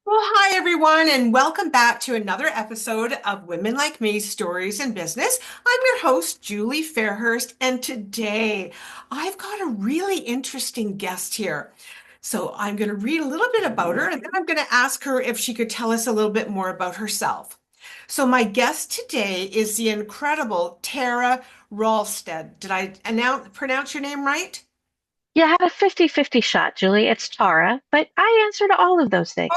Well, hi everyone, and welcome back to another episode of Women Like Me Stories in Business. I'm your host, Julie Fairhurst, and today I've got a really interesting guest here. So I'm going to read a little bit about her, and then I'm going to ask her if she could tell us a little bit more about herself. So my guest today is the incredible Tara Rolstad. Did I pronounce your name right? You had a 50-50 shot, Julie. It's Tara, but I answered all of those things.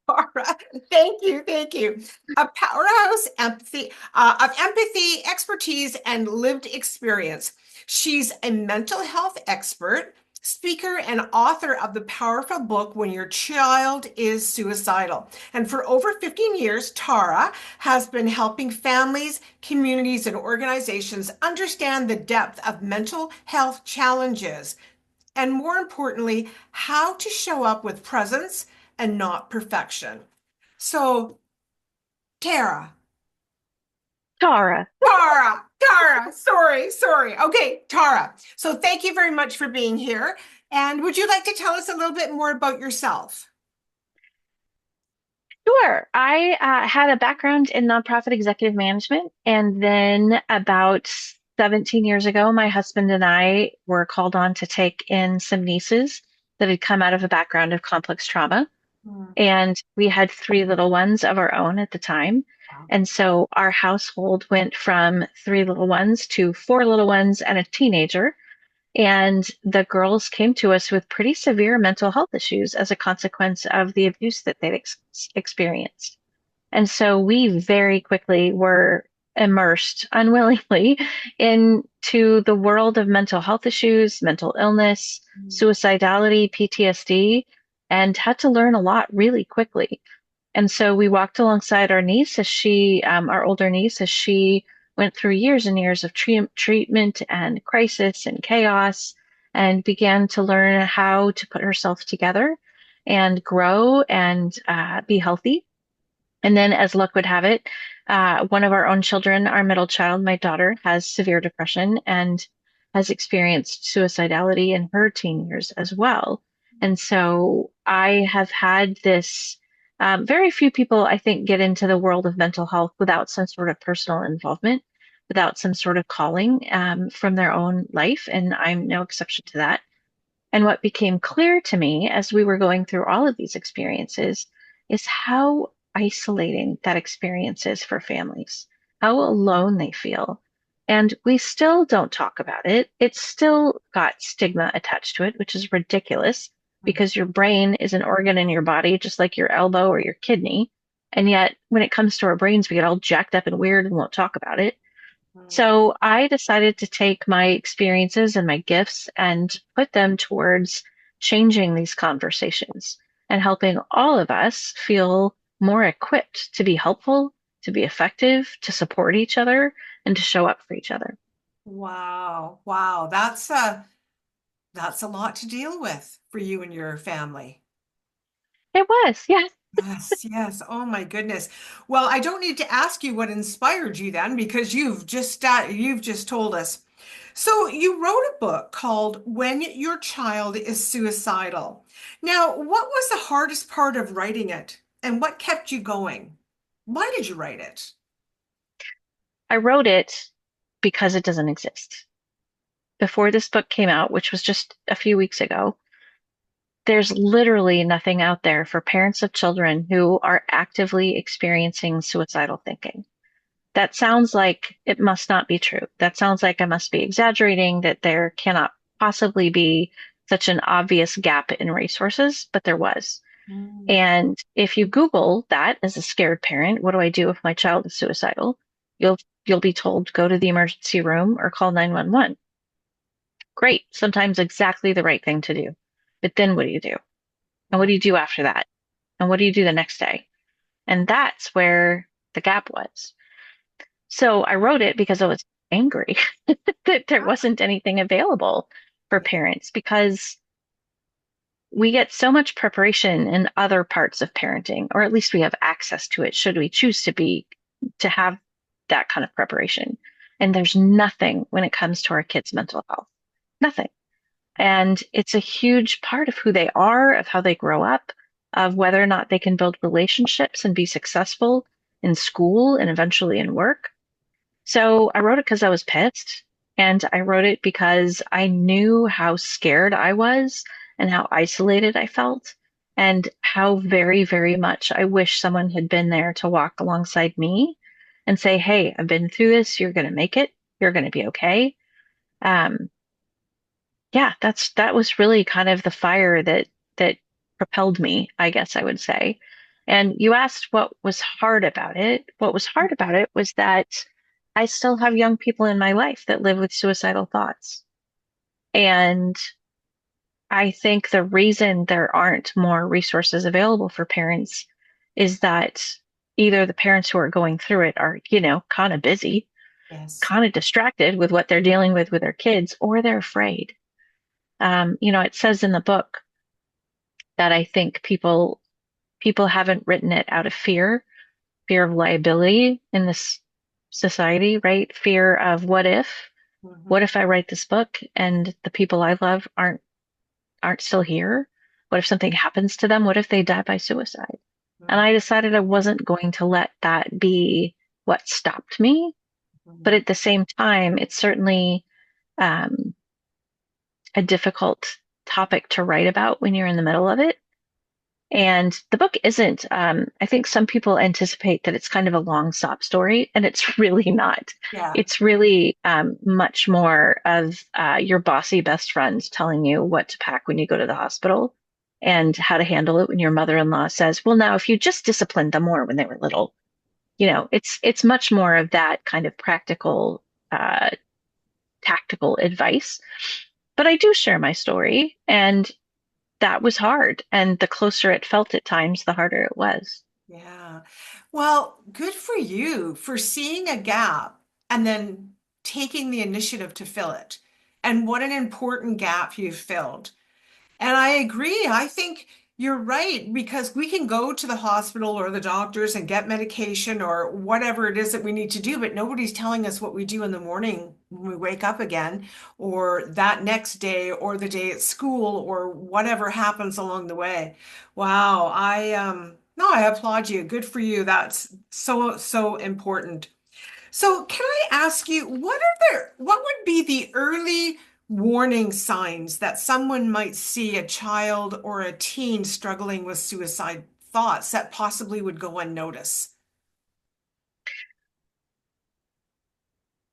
Laura, thank you, thank you. A powerhouse of empathy, expertise, and lived experience. She's a mental health expert, speaker, and author of the powerful book When Your Child Is Suicidal. And for over 15 years, Tara has been helping families, communities, and organizations understand the depth of mental health challenges and more importantly, how to show up with presence and not perfection. So, Tara, Tara. sorry. Okay, Tara. So, thank you very much for being here. And would you like to tell us a little bit more about yourself? Sure. I had a background in nonprofit executive management, and then about 17 years ago, my husband and I were called on to take in some nieces that had come out of a background of complex trauma. Hmm, And we had three little ones of our own at the time. wow. And so our household went from three little ones to four little ones and a teenager. And the girls came to us with pretty severe mental health issues as a consequence of the abuse that they'd experienced. And so we very quickly were immersed unwillingly into the world of mental health issues, mental illness, suicidality, PTSD, and had to learn a lot really quickly. And so we walked alongside our niece our older niece, as she went through years and years of treatment and crisis and chaos and began to learn how to put herself together and grow and be healthy. And then, as luck would have it, one of our own children, our middle child, my daughter, has severe depression and has experienced suicidality in her teen years as well. And so I have had this. Very few people, I think, get into the world of mental health without some sort of personal involvement, without some sort of calling from their own life. And I'm no exception to that. And what became clear to me as we were going through all of these experiences is how isolating that experience is for families, how alone they feel. And we still don't talk about it. It's still got stigma attached to it, which is ridiculous because your brain is an organ in your body, just like your elbow or your kidney. And yet, when it comes to our brains, we get all jacked up and weird and won't talk about it. So I decided to take my experiences and my gifts and put them towards changing these conversations and helping all of us feel more equipped to be helpful, to be effective, to support each other, and to show up for each other. Wow, wow, that's a lot to deal with for you and your family. It was, yes. Yes, yes. Oh my goodness. Well, I don't need to ask you what inspired you then because you've just told us. So you wrote a book called When Your Child Is Suicidal. Now, what was the hardest part of writing it and what kept you going? Why did you write it? I wrote it because it doesn't exist. Before this book came out, which was just a few weeks ago, there's literally nothing out there for parents of children who are actively experiencing suicidal thinking. That sounds like it must not be true. That sounds like I must be exaggerating, that there cannot possibly be such an obvious gap in resources, but there was. Mm, And if you Google that as a scared parent, what do I do if my child is suicidal? You'll you'll be told go to the emergency room or call 911. Great, sometimes exactly the right thing to do. But then what do you do? And what yeah. do you do after that? And what do you do the next day? And that's where the gap was. So I wrote it because I was angry that there wasn't anything available for parents because we get so much preparation in other parts of parenting, or at least we have access to it should we choose to have that kind of preparation. And there's nothing when it comes to our kids' mental health. Nothing. And it's a huge part of who they are, of how they grow up. of whether or not they can build relationships and be successful in school and eventually in work. So I wrote it because I was pissed, and I wrote it because I knew how scared I was and how isolated I felt, and how very, very much I wish someone had been there to walk alongside me and say, "Hey, I've been through this. You're going to make it. You're going to be okay." Um, yeah, that was really kind of the fire that propelled me, I guess I would say. And you asked what was hard about it. What was hard about it was that I still have young people in my life that live with suicidal thoughts. And I think the reason there aren't more resources available for parents is that either the parents who are going through it are, kind of busy, Yes. kind of distracted with what they're dealing with their kids, or they're afraid. It says in the book that I think people haven't written it out of fear of liability in this society, right? Fear of what Mhm. if I write this book and the people I love aren't still here? What if something happens to them? What if they die by suicide? And I decided I wasn't going to let that be what stopped me. But Mhm. at the same time, it's certainly um, a difficult topic to write about when you're in the middle of it. And the book isn't, I think some people anticipate that it's kind of a long sob story, and it's really not. Yeah. It's really much more of your bossy best friend telling you what to pack when you go to the hospital and how to handle it when your mother-in-law says, well, now if you just disciplined them more when they were little, it's much more of that kind of practical, tactical advice. But I do share my story, and that was hard. And the closer it felt at times, the harder it was. Yeah. Well, good for you for seeing a gap and then taking the initiative to fill it. And what an important gap you've filled. And I agree. I think you're right because we can go to the hospital or the doctors and get medication or whatever it is that we need to do, but nobody's telling us what we do in the morning when we wake up again, or that next day, or the day at school, or whatever happens along the way. Wow, no, I applaud you. Good for you. That's so, so important. So, can I ask you, what would be the early warning signs that someone might see a child or a teen struggling with suicide thoughts that possibly would go unnoticed?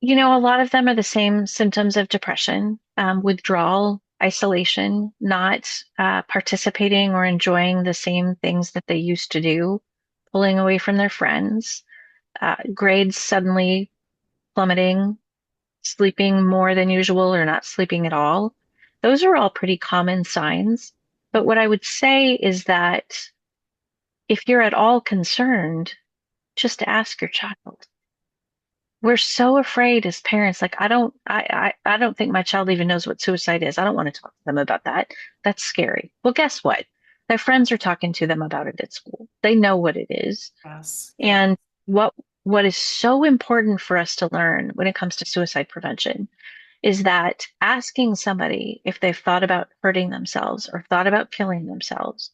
A lot of them are the same symptoms of depression, withdrawal, isolation, not participating or enjoying the same things that they used to do, pulling away from their friends, grades suddenly plummeting, sleeping more than usual or not sleeping at all. Those are all pretty common signs. But what I would say is that if you're at all concerned, just ask your child. We're so afraid as parents, like I don't think my child even knows what suicide is. I don't want to talk to them about that. That's scary. Well, guess what? Their friends are talking to them about it at school. They know what it is. Yes, yeah. And what what is so important for us to learn when it comes to suicide prevention is that asking somebody if they've thought about hurting themselves or thought about killing themselves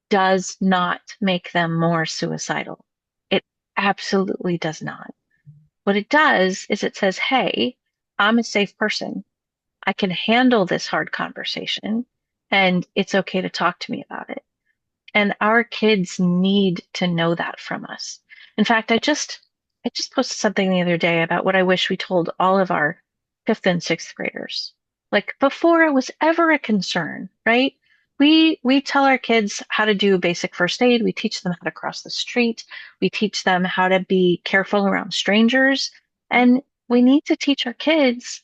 does not make them more suicidal. It absolutely does not. What it does is it says, hey, I'm a safe person. I can handle this hard conversation, and it's okay to talk to me about it. And our kids need to know that from us. In fact, I just posted something the other day about what I wish we told all of our fifth and sixth graders. Like before it was ever a concern, right? We tell our kids how to do basic first aid. We teach them how to cross the street. We teach them how to be careful around strangers. And we need to teach our kids,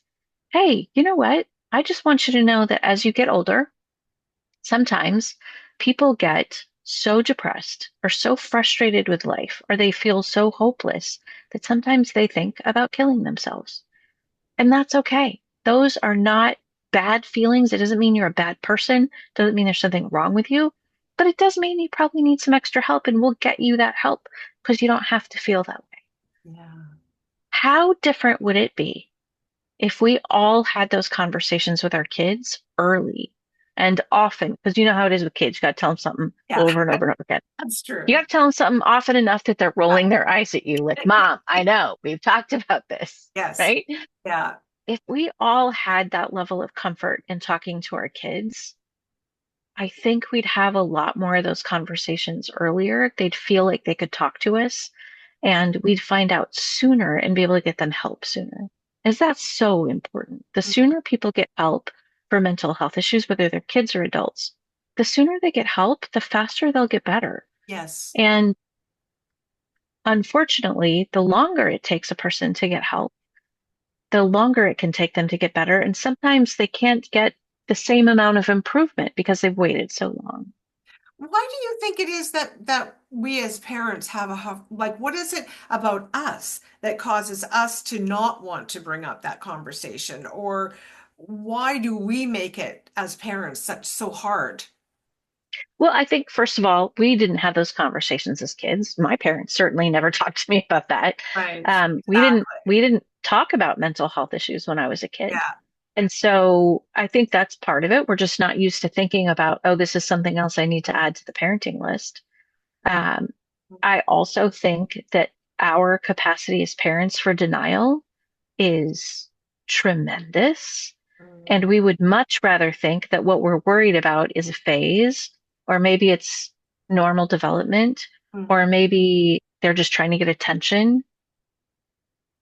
hey, you know what? I just want you to know that as you get older, sometimes people get so depressed or so frustrated with life, or they feel so hopeless that sometimes they think about killing themselves. And that's okay. Those are not bad feelings. It doesn't mean you're a bad person. Doesn't mean there's something wrong with you, but it does mean you probably need some extra help, and we'll get you that help because you don't have to feel that way. Yeah. How different would it be if we all had those conversations with our kids early And often, because you know how it is with kids, you got to tell them something Yeah, over and over and over again. that's You true. got to tell them something often enough that they're rolling their eyes at you, like, Mom, I know, we've talked about this, Yes. right? Yeah. If we all had that level of comfort in talking to our kids, I think we'd have a lot more of those conversations earlier. They'd feel like they could talk to us and we'd find out sooner and be able to get them help sooner. Is that so important? The sooner people get help for mental health issues, whether they're kids or adults, the sooner they get help, the faster they'll get better. Yes. And unfortunately, the longer it takes a person to get help, the longer it can take them to get better. And sometimes they can't get the same amount of improvement because they've waited so long. Why do you think it is that we as parents have like what is it about us that causes us to not want to bring up that conversation? Or why do we make it as parents such so hard? Well, I think first of all, we didn't have those conversations as kids. My parents certainly never talked to me about that. Right. We didn't Exactly. we didn't talk about mental health issues when I was a kid. Yeah. And so I think that's part of it. We're just not used to thinking about, oh, this is something else I need to add to the parenting list. Um, I also think that our capacity as parents for denial is tremendous. Mm, And we would much rather think that what we're worried about is a phase, or maybe it's normal development, or mhm. maybe they're just trying to get attention.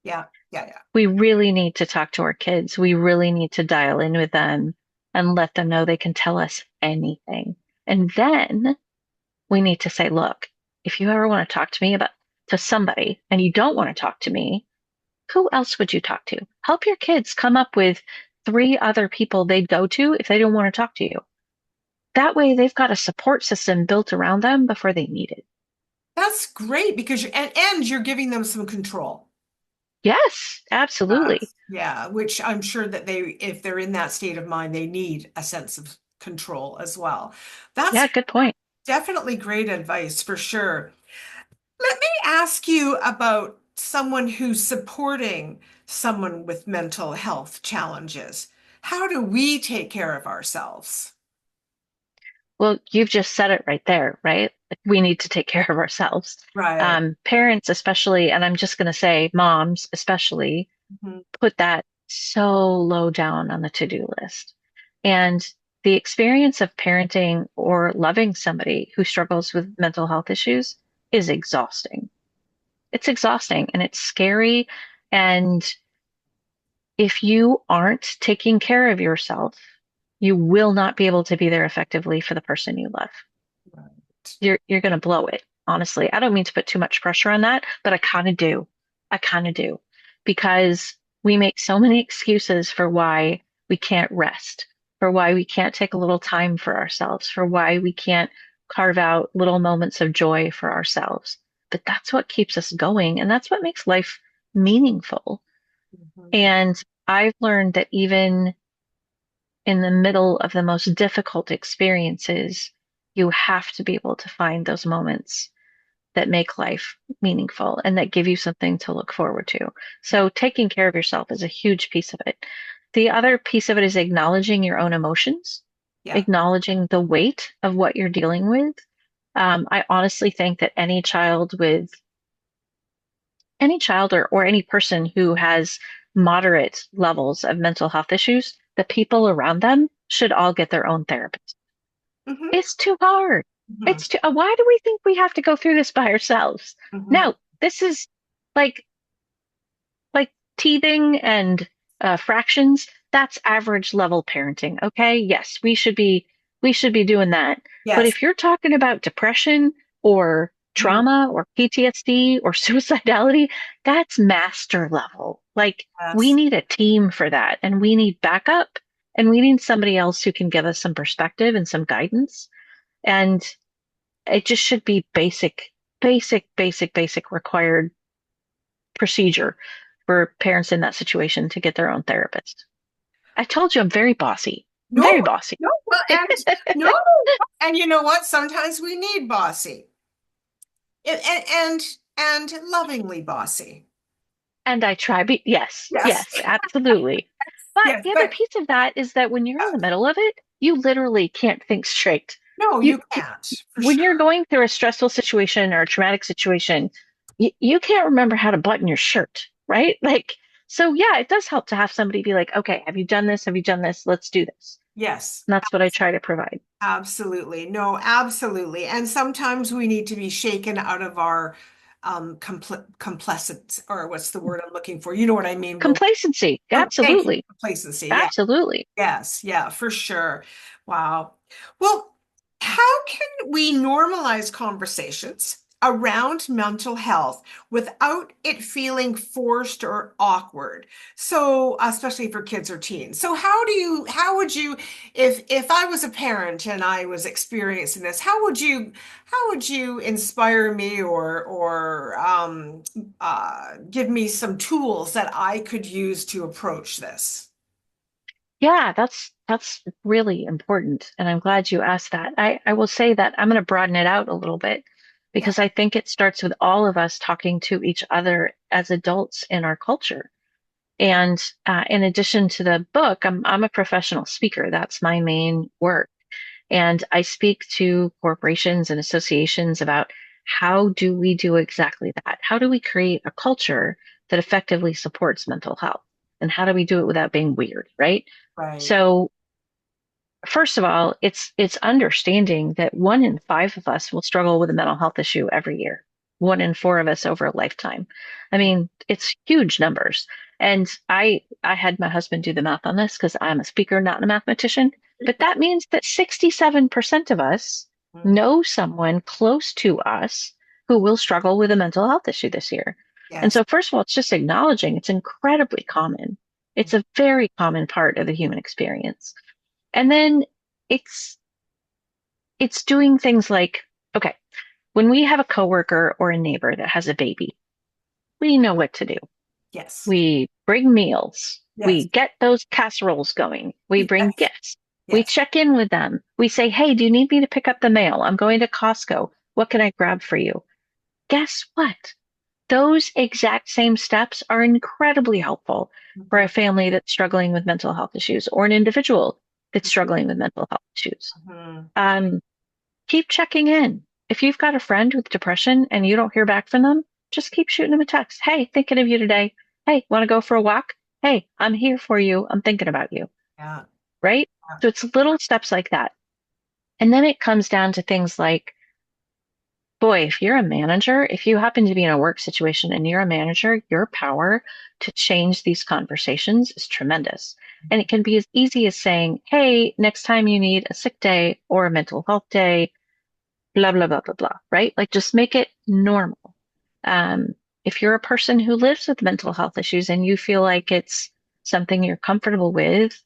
Yeah. Yeah. Yeah. We really need to talk to our kids. We really need to dial in with them and let them know they can tell us anything. And then we need to say, look, if you ever want to talk to me about to somebody and you don't want to talk to me, who else would you talk to? Help your kids come up with three other people they'd go to if they don't want to talk to you. That way, they've got a support system built around them before they need it. That's great because and you're giving them some control. Yes, absolutely. Yeah, which I'm sure that if they're in that state of mind, they need a sense of control as well. That's Yeah, good point. definitely great advice for sure. Let me ask you about someone who's supporting someone with mental health challenges. How do we take care of ourselves? Well, you've just said it right there, right? Like, we need to take care of ourselves. Right. Parents, especially, and I'm just going to say moms, especially, Mhm. put that so low down on the to-do list. And the experience of parenting or loving somebody who struggles with mental health issues is exhausting. It's exhausting and it's scary. And if you aren't taking care of yourself, you will not be able to be there effectively for the person you love. Right. You're going to blow it, honestly. I don't mean to put too much pressure on that, but I kind of do. I kind of do. Because we make so many excuses for why we can't rest, for why we can't take a little time for ourselves, for why we can't carve out little moments of joy for ourselves. But that's what keeps us going, and that's what makes life meaningful. Mhm. And I've learned that even in the middle of the most difficult experiences, you have to be able to find those moments that make life meaningful and that give you something to look forward to. So taking care of yourself is a huge piece of it. The other piece of it is acknowledging your own emotions, Yeah. acknowledging the weight of what you're dealing with. I honestly think that any child or any person who has moderate levels of mental health issues, the people around them should all get their own therapist. Hmm. It's too hard. Hmm. Why do we think we have to go through this by ourselves? Hmm. No, this is like, like teething and fractions. That's average level parenting. Okay. Yes, we should be doing that. But Yes. if you're talking about depression or Mhm. trauma or PTSD or suicidality, that's master level. Like, we Yes. need a team for that, and we need backup, and we need somebody else who can give us some perspective and some guidance. And it just should be basic required procedure for parents in that situation to get their own therapist. I told you I'm very bossy. I'm No, very bossy. no, well, and no, and you know what? Sometimes we need bossy and and lovingly bossy. And I try, yes, Yes. yes, absolutely. But Yes, the other but piece of that is that when you're in the middle of it, you literally can't think straight. No, You, you can't, for when you're sure. going through a stressful situation or a traumatic situation, you can't remember how to button your shirt, right? Like, so yeah, it does help to have somebody be like, okay, have you done this? Have you done this? Let's do this. Yes. And that's what I try to provide. Absolutely. No, absolutely. And sometimes we need to be shaken out of our complacent, or what's the word I'm looking for? You know what I mean? When Complacency. oh, thank you, Absolutely. complacency. Yeah. Absolutely. Yes, yeah, for sure. Wow. Well, how can we normalize conversations around mental health without it feeling forced or awkward? So, especially for kids or teens. So, how would you, if I was a parent and I was experiencing this, how would you inspire me or give me some tools that I could use to approach this? Yeah, that's really important. And I'm glad you asked that. I will say that I'm going to broaden it out a little bit Yeah, because I think it starts with all of us talking to each other as adults in our culture. And in addition to the book, I'm a professional speaker. That's my main work. And I speak to corporations and associations about how do we do exactly that? How do we create a culture that effectively supports mental health? And how do we do it without being weird, right? right. So first of all, it's understanding that 1 in 5 of us will struggle with a mental health issue every year. 1 in 4 of us over a lifetime. I mean, it's huge numbers. And I had my husband do the math on this because I'm a speaker, not a mathematician. But that means that 67% of us Mhm. know someone close to us who will struggle with a mental health issue this year. And Yes. so, first of all, it's just acknowledging it's incredibly common. It's a very common part of the human experience. And then it's it's doing things like, okay, when we have a coworker or a neighbor that has a baby, we know what to do. Yes. We bring meals. Yes. We get those casseroles going. We bring Yes. gifts. We Yes. check in with them. We say, hey, do you need me to pick up the mail? I'm going to Costco. What can I grab for you? Guess what? Those exact same steps are incredibly helpful for a Mhm. family that's struggling with mental health issues or an individual that's struggling with mental health issues. Mhm. Um, Keep checking in. If you've got a friend with depression and you don't hear back from them, just keep shooting them a text. Hey, thinking of you today. Hey, want to go for a walk? Hey, I'm here for you. I'm thinking about you. Yeah. Right? Yeah. So it's little steps like that. And then it comes down to things like, boy, if you're a manager, if you happen to be in a work situation and you're a manager, your power to change these conversations is tremendous. And it can be as easy as saying, hey, next time you need a sick day or a mental health day, blah, blah, blah, blah, blah, right? Like just make it normal. Um, if you're a person who lives with mental health issues and you feel like it's something you're comfortable with,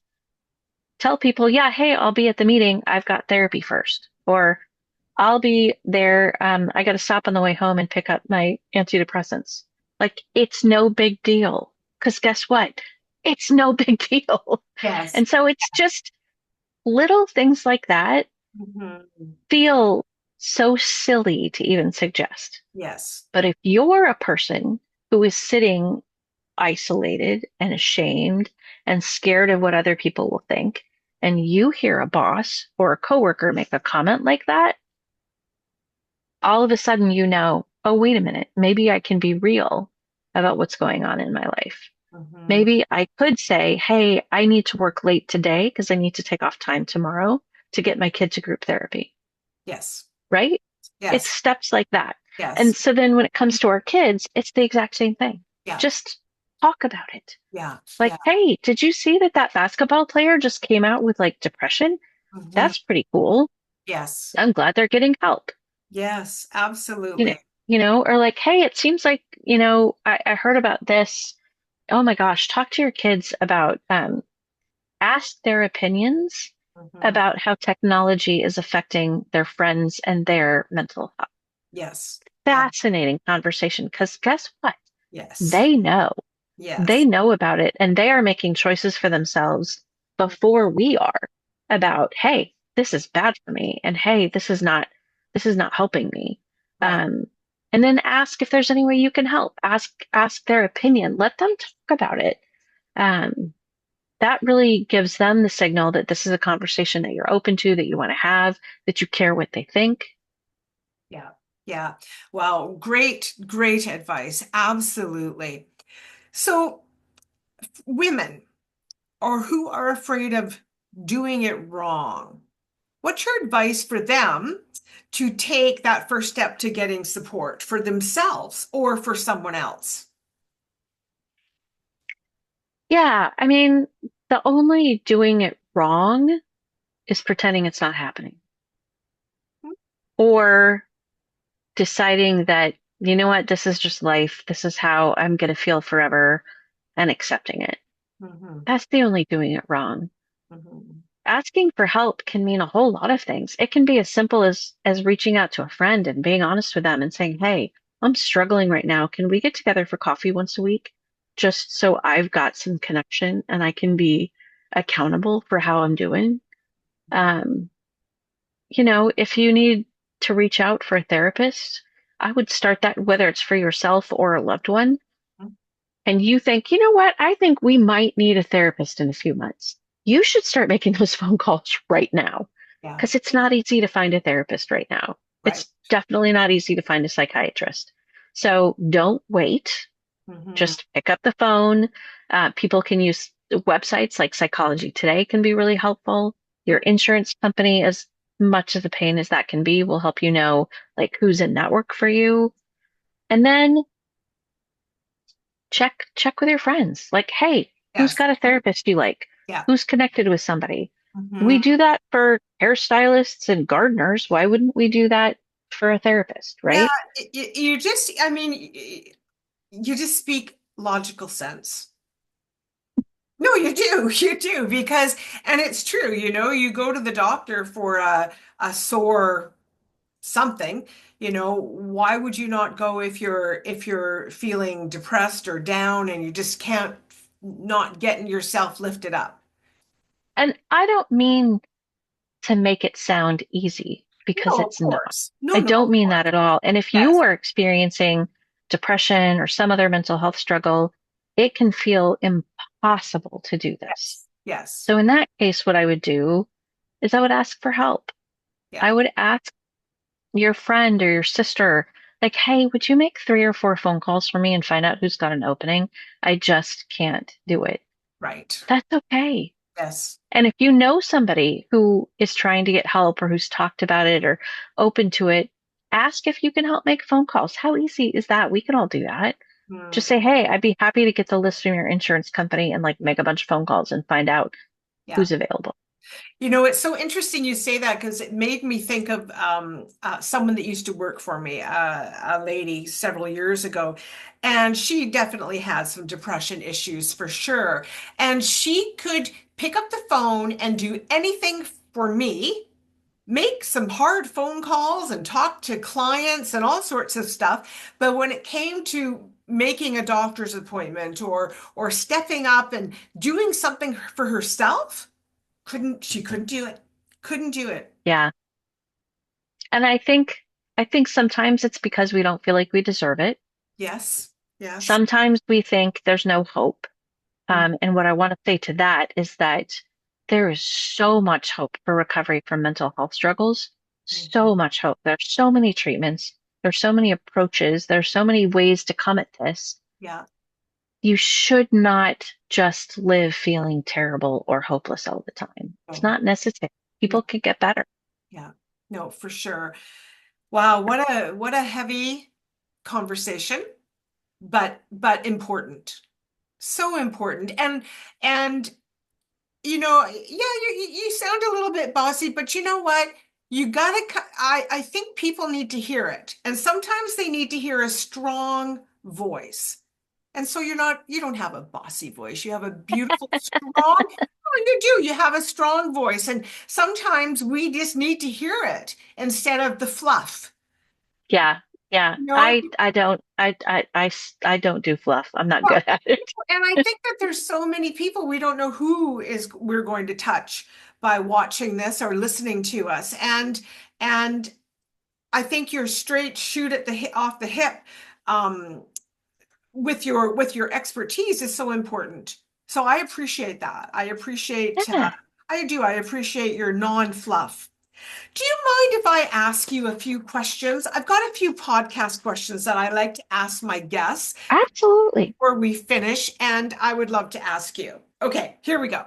tell people, yeah, hey, I'll be at the meeting. I've got therapy first. Or I'll be there. I got to stop on the way home and pick up my antidepressants. Like it's no big deal. Because guess what? It's no big deal. Yes. And so it's just little things like that Mhm. feel so silly to even suggest. Yes. But if you're a person who is sitting isolated and ashamed and scared of what other people will think, and you hear a boss or a coworker make a comment like that, all of a sudden you know, oh, wait a minute, maybe I can be real about what's going on in my life. Mhm. Maybe I could say, hey, I need to work late today because I need to take off time tomorrow to get my kid to group therapy, Yes. right? It's Yes. steps like that. And Yes. so then when it comes to our kids, it's the exact same thing. Yeah. Just talk about it. Yeah. Like, Yeah. hey, did you see that that basketball player just came out with like depression? Mhm. That's pretty cool. Yes. I'm glad they're getting help. Yes. You know, Absolutely. or like, hey, it seems like, I heard about this. Oh my gosh, talk to your kids about ask their opinions Mhm. about how technology is affecting their friends and their mental health. Yes. Yeah. Fascinating conversation because guess what? Yes. They know. They Yes. know about it and they are making choices for themselves before we are about, hey, this is bad for me and hey, this is not helping me. Right. Um, and then ask if there's any way you can help. Ask their opinion. Let them talk about it. Um, that really gives them the signal that this is a conversation that you're open to, that you want to have, that you care what they think. Yeah. Yeah. Well, great, great advice. Absolutely. So, women or who are afraid of doing it wrong, what's your advice for them to take that first step to getting support for themselves or for someone else? Yeah, I mean, the only doing it wrong is pretending it's not happening or deciding that, you know what, this is just life. This is how I'm going to feel forever and accepting it. Mhm, That's the only doing it wrong. mhm, Asking for help can mean a whole lot of things. It can be as simple as reaching out to a friend and being honest with them and saying, "Hey, I'm struggling right now. Can we get together for coffee once a week? Just so I've got some connection and I can be accountable for how I'm doing." Um, if you need to reach out for a therapist, I would start that whether it's for yourself or a loved one, mhm. and you think, you know what, I think we might need a therapist in a few months. You should start making those phone calls right now Yeah, because it's not easy to find a therapist right now. right. It's definitely not easy to find a psychiatrist. So don't wait. Mhm, Just pick up the phone. People can use websites like Psychology Today can be really helpful. Your insurance company, as much of a pain as that can be, will help you know like who's in network for you. And then check with your friends. Like, hey, who's yes. got a therapist you like? Yeah. Who's connected with somebody? We Mhm. do that for hairstylists and gardeners. Why wouldn't we do that for a therapist, Yeah, right? you just, I mean, you just speak logical sense. No, you do. You do because, and it's true, you go to the doctor for a sore something, why would you not go if you're feeling depressed or down and you just can't not getting yourself lifted up? And I don't mean to make it sound easy because No, of it's not. course. No, I no, of don't mean that course. at all. And if you Yes. are experiencing depression or some other mental health struggle, it can feel impossible to do this. Yes. Yes. So in that case, what I would do is I would ask for help. Yeah. I would ask your friend or your sister, like, hey, would you make 3 or 4 phone calls for me and find out who's got an opening? I just can't do it. Right. That's okay. Yes. And if you know somebody who is trying to get help or who's talked about it or open to it, ask if you can help make phone calls. How easy is that? We can all do that. Just Mm, say, hey, I'd be happy to get the list from your insurance company and like make a bunch of phone calls and find out yeah. who's available. It's so interesting you say that because it made me think of someone that used to work for me, a lady several years ago, and she definitely had some depression issues for sure. And she could pick up the phone and do anything for me, make some hard phone calls and talk to clients and all sorts of stuff. But when it came to making a doctor's appointment or stepping up and doing something for herself, she couldn't do it. Couldn't do it. Yeah. And I think sometimes it's because we don't feel like we deserve it. Yes. Yes. Sometimes we think there's no hope. And what I want to say to that is that there is so much hope for recovery from mental health struggles. Mhm. So much hope. There's so many treatments. There's so many approaches. There's so many ways to come at this. Yeah. You should not just live feeling terrible or hopeless all the time. It's Oh, not necessary. no. People can get better. Yeah. No, for sure. Wow, what a heavy conversation, but important. So important. And yeah, you sound a little bit bossy, but you know what? You gotta, I think people need to hear it. And sometimes they need to hear a strong voice. And so you don't have a bossy voice. You have a beautiful, strong, oh, you do. You have a strong voice. And sometimes we just need to hear it instead of the fluff. Yeah. Yeah. You know, I don't do fluff. I'm not well, good at it. and I think that there's so many people we don't know who is we're going to touch by watching this or listening to us. And I think your straight shoot at the off the hip um, with your expertise is so important. So I appreciate that. Yeah, I do. I appreciate your non-fluff. Do you mind if I ask you a few questions? I've got a few podcast questions that I like to ask my guests absolutely. before we finish, and I would love to ask you. Okay, here we go.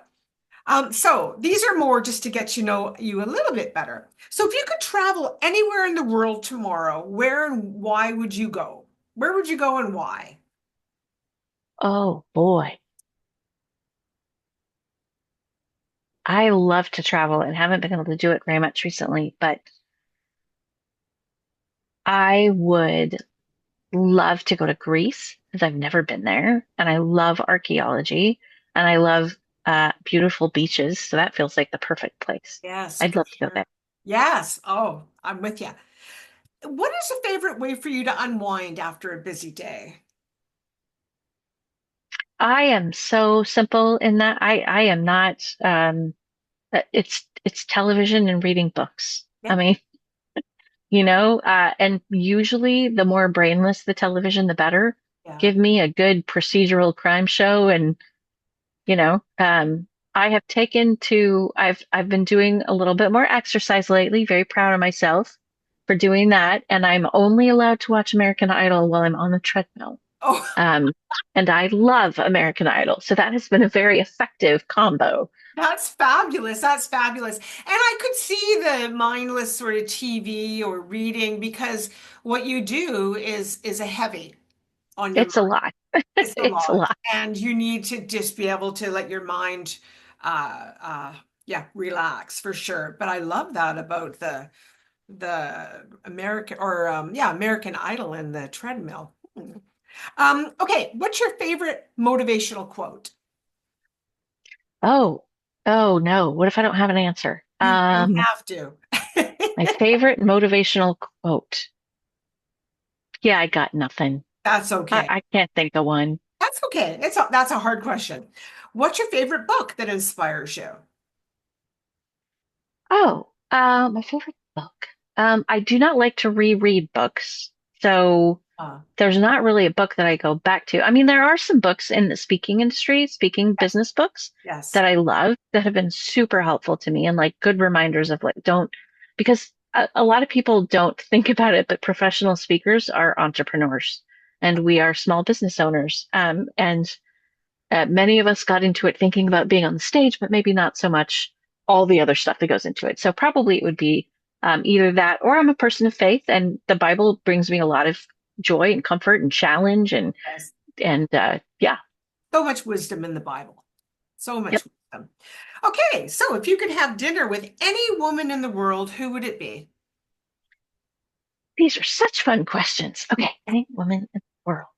So these are more just to get to know you a little bit better. So if you could travel anywhere in the world tomorrow, where and why would you go? Where would you go and why? Oh boy. I love to travel and haven't been able to do it very much recently, but I would love to go to Greece because I've never been there, and I love archaeology and I love beautiful beaches, so that feels like the perfect place. Yes, I'd for love to go there. sure. Yes. Oh, I'm with you. What is a favorite way for you to unwind after a busy day? I am so simple in that I am not it's television and reading books. Yeah. I mean, and usually the more brainless the television, the better. Yeah. Give me a good procedural crime show and I have I've been doing a little bit more exercise lately, very proud of myself for doing that. And I'm only allowed to watch American Idol while I'm on the treadmill. Oh, Um, and I love American Idol. So that has been a very effective combo. that's fabulous. That's fabulous. And I could see the mindless sort of TV or reading because what you do is a heavy on your It's a mind. lot. It's a It's a lot. lot. And you need to just be able to let your mind uh yeah, relax for sure. But I love that about the American or yeah, American Idol and the treadmill. Okay, what's your favorite motivational quote? Oh, oh no. What if I don't have an answer? You have to. My favorite motivational quote. Yeah, I got nothing. That's okay. I can't think of one. That's okay. That's a hard question. What's your favorite book that inspires you? Oh, my favorite book. I do not like to reread books, so Uh, there's not really a book that I go back to. I mean, there are some books in the speaking industry, speaking yes, business books yes, that I love that have been super helpful to me and like good reminders of like, don't, because a lot of people don't think about it, but professional speakers are entrepreneurs and we are small business owners. And many of us got into it thinking about being on the stage, but maybe not so much all the other stuff that goes into it. So probably it would be either that or I'm a person of faith, and the Bible brings me a lot of joy and comfort and challenge yes. and yeah, So much wisdom in the Bible. So yep. much wisdom. Okay, so if you could have dinner with any woman in the world, who would it be? These are such fun questions. Okay, any woman in the world.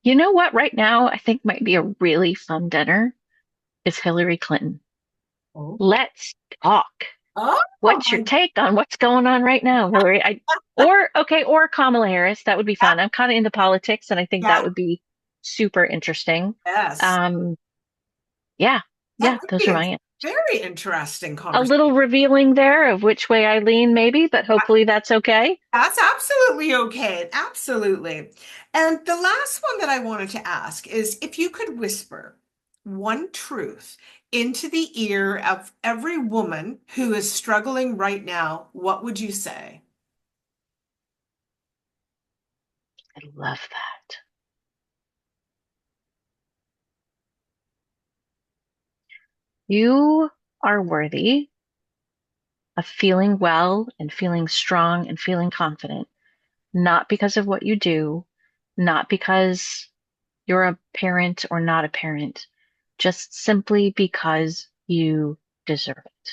You know what? Right now, I think might be a really fun dinner is Hillary Clinton. Oh, Let's talk. oh What's your my, take on what's going on right now, Hillary? Or Kamala Harris. That would be fun. I'm kind of into politics, and I think that yeah, would be super interesting. yes. Um, yeah, That yeah, would those be are a my very interesting a conversation. little revealing there of which way I lean, maybe, but hopefully that's okay. That's absolutely okay. Absolutely. And the last one that I wanted to ask is if you could whisper one truth into the ear of every woman who is struggling right now, what would you say? I love that. You are worthy of feeling well and feeling strong and feeling confident, not because of what you do, not because you're a parent or not a parent, just simply because you deserve it.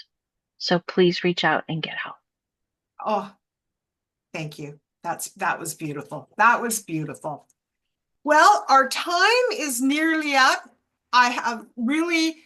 So please reach out and get help. Oh, thank you. That was beautiful. That was beautiful. Well, our time is nearly up. I have really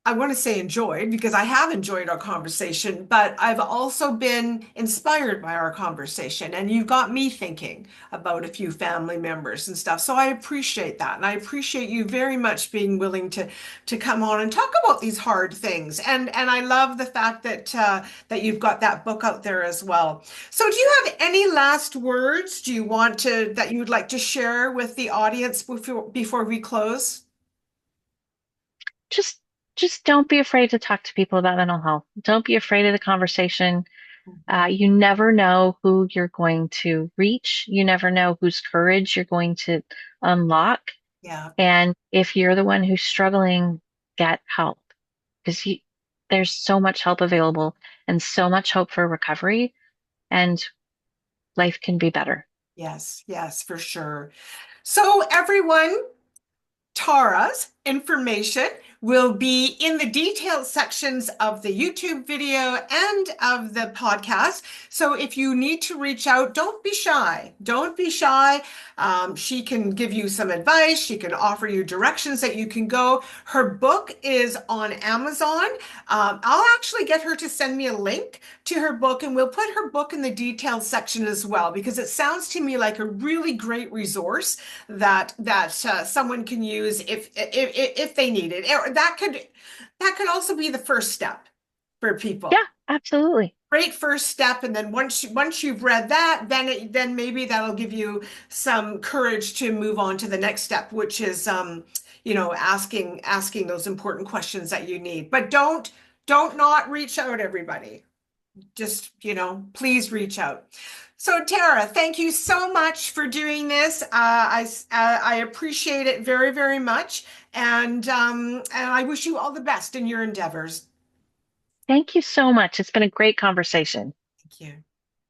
I want to say enjoyed because I have enjoyed our conversation, but I've also been inspired by our conversation. And you've got me thinking about a few family members and stuff. So I appreciate that. And I appreciate you very much being willing to come on and talk about these hard things. And I love the fact that that you've got that book out there as well. So do you have any last words do you want to that you would like to share with the audience before we close? Just just don't be afraid to talk to people about mental health. Don't be afraid of the conversation. You never know who you're going to reach. You never know whose courage you're going to unlock. Yeah. And if you're the one who's struggling, get help because there's so much help available and so much hope for recovery, and life can be better. Yes, yes, for sure. So, everyone, Tara's information will be in the detailed sections of the YouTube video and of the podcast. So if you need to reach out, don't be shy. Don't be shy. She can give you some advice. She can offer you directions that you can go. Her book is on Amazon. I'll actually get her to send me a link to her book, and we'll put her book in the detailed section as well, because it sounds to me like a really great resource that someone can use if they need it. That could also be the first step for Yeah, people. absolutely. Great first step, and then once you've read that, then maybe that'll give you some courage to move on to the next step, which is asking those important questions that you need. But don't not reach out, everybody. Just, please reach out. So, Tara, thank you so much for doing this. I appreciate it very, very much, and I wish you all the best in your endeavors. Thank you so much. It's been a great conversation. Thank you.